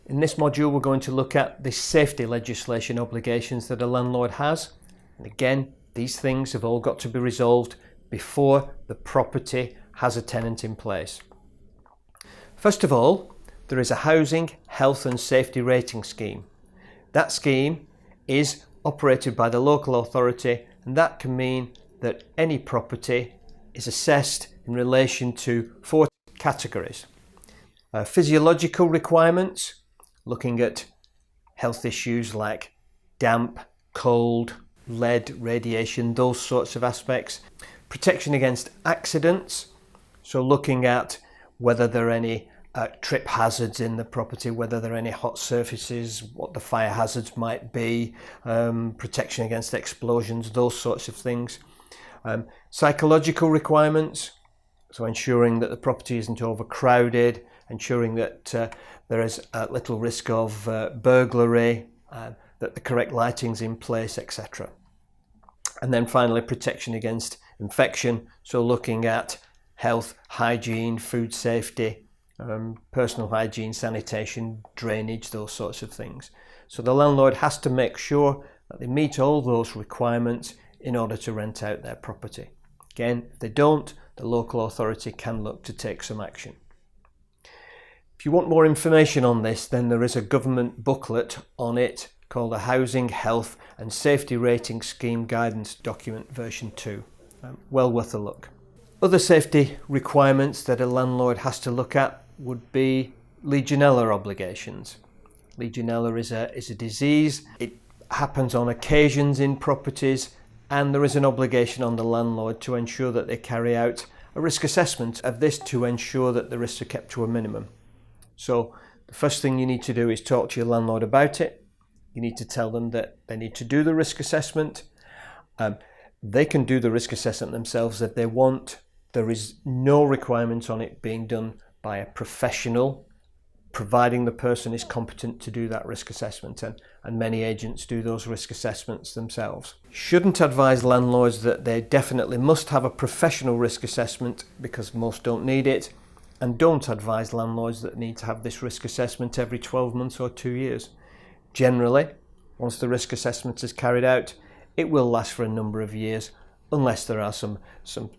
In this module, we're going to look at the safety legislation obligations that a landlord has. And again, these things have all got to be resolved before the property has a tenant in place. First of all, there is a housing, health and safety rating scheme. That scheme is operated by the local authority, and that can mean that any property is assessed in relation to 4 categories. Physiological requirements, looking at health issues like damp, cold, lead, radiation, those sorts of aspects. Protection against accidents, so looking at whether there are any trip hazards in the property, whether there are any hot surfaces, what the fire hazards might be, protection against explosions, those sorts of things. Psychological requirements, so ensuring that the property isn't overcrowded, ensuring that there is little risk of burglary, that the correct lighting's in place, etc. And then finally, protection against infection, so looking at health, hygiene, food safety, personal hygiene, sanitation, drainage, those sorts of things. So the landlord has to make sure that they meet all those requirements in order to rent out their property. Again, if they don't, the local authority can look to take some action. If you want more information on this, then there is a government booklet on it called a Housing, Health and Safety Rating Scheme Guidance Document version 2. Well worth a look. Other safety requirements that a landlord has to look at would be Legionella obligations. Legionella is a disease. It happens on occasions in properties, and there is an obligation on the landlord to ensure that they carry out a risk assessment of this to ensure that the risks are kept to a minimum. So the first thing you need to do is talk to your landlord about it. You need to tell them that they need to do the risk assessment. They can do the risk assessment themselves if they want. There is no requirement on it being done by a professional, providing the person is competent to do that risk assessment, and many agents do those risk assessments themselves. Shouldn't advise landlords that they definitely must have a professional risk assessment because most don't need it, and don't advise landlords that need to have this risk assessment every 12 months or 2 years. Generally, once the risk assessment is carried out, it will last for a number of years, unless there are some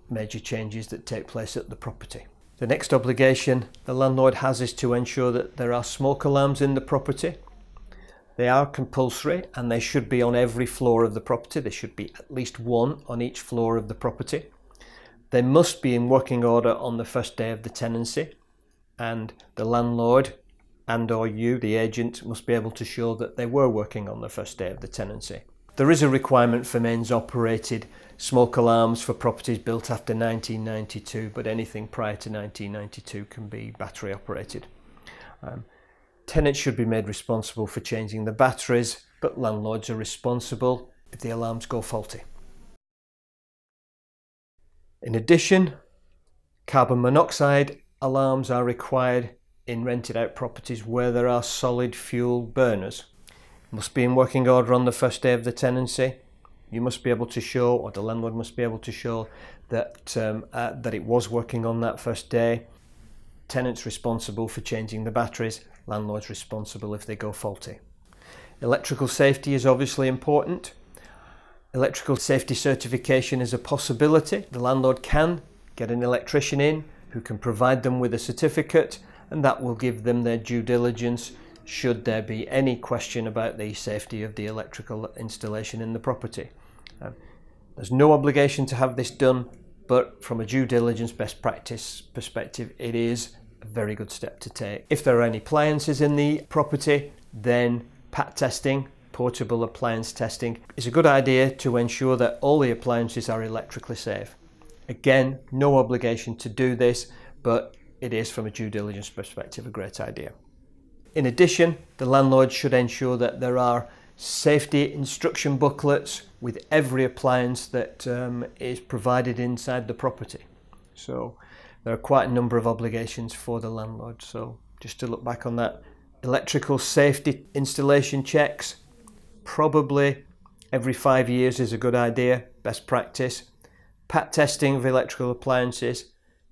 major changes that take place at the property. The next obligation the landlord has is to ensure that there are smoke alarms in the property. They are compulsory and they should be on every floor of the property. There should be at least one on each floor of the property. They must be in working order on the first day of the tenancy, and the landlord and or you, the agent, must be able to show that they were working on the first day of the tenancy. There is a requirement for mains operated smoke alarms for properties built after 1992, but anything prior to 1992 can be battery operated. Tenants should be made responsible for changing the batteries, but landlords are responsible if the alarms go faulty. In addition, carbon monoxide alarms are required in rented out properties where there are solid fuel burners. Must be in working order on the first day of the tenancy. You must be able to show, or the landlord must be able to show, that that it was working on that first day. Tenants responsible for changing the batteries, landlords responsible if they go faulty. Electrical safety is obviously important. Electrical safety certification is a possibility. The landlord can get an electrician in who can provide them with a certificate, and that will give them their due diligence should there be any question about the safety of the electrical installation in the property. There's no obligation to have this done, but from a due diligence best practice perspective, it is a very good step to take. If there are any appliances in the property, then PAT testing, portable appliance testing, is a good idea to ensure that all the appliances are electrically safe. Again, no obligation to do this, but it is from a due diligence perspective a great idea. In addition, the landlord should ensure that there are safety instruction booklets with every appliance that is provided inside the property. So there are quite a number of obligations for the landlord. So just to look back on that, electrical safety installation checks, probably every 5 years is a good idea, best practice. PAT testing of electrical appliances,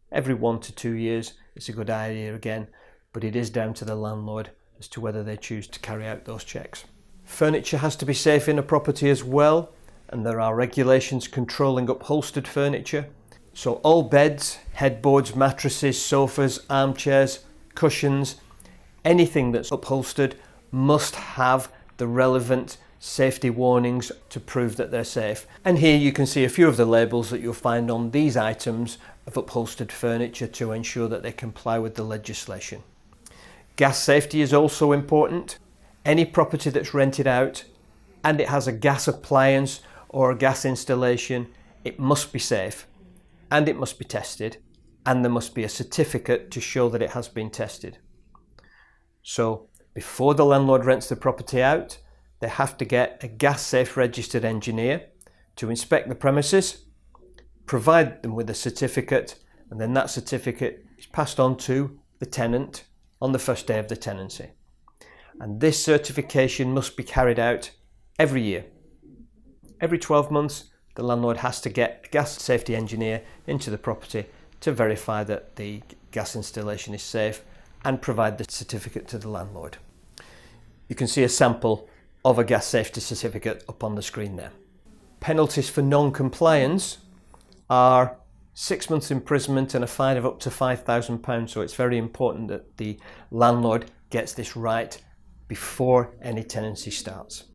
every 1 to 2 years is a good idea again, but it is down to the landlord as to whether they choose to carry out those checks. Furniture has to be safe in a property as well, and there are regulations controlling upholstered furniture. So all beds, headboards, mattresses, sofas, armchairs, cushions, anything that's upholstered must have the relevant safety warnings to prove that they're safe. And here you can see a few of the labels that you'll find on these items of upholstered furniture to ensure that they comply with the legislation. Gas safety is also important. Any property that's rented out and it has a gas appliance or a gas installation, it must be safe and it must be tested, and there must be a certificate to show that it has been tested. So before the landlord rents the property out, they have to get a gas safe registered engineer to inspect the premises, provide them with a certificate, and then that certificate is passed on to the tenant on the first day of the tenancy. And this certification must be carried out every year. Every 12 months, the landlord has to get a gas safety engineer into the property to verify that the gas installation is safe and provide the certificate to the landlord. You can see a sample of a gas safety certificate up on the screen there. Penalties for non-compliance are 6 months imprisonment and a fine of up to £5,000. So it's very important that the landlord gets this right before any tenancy starts.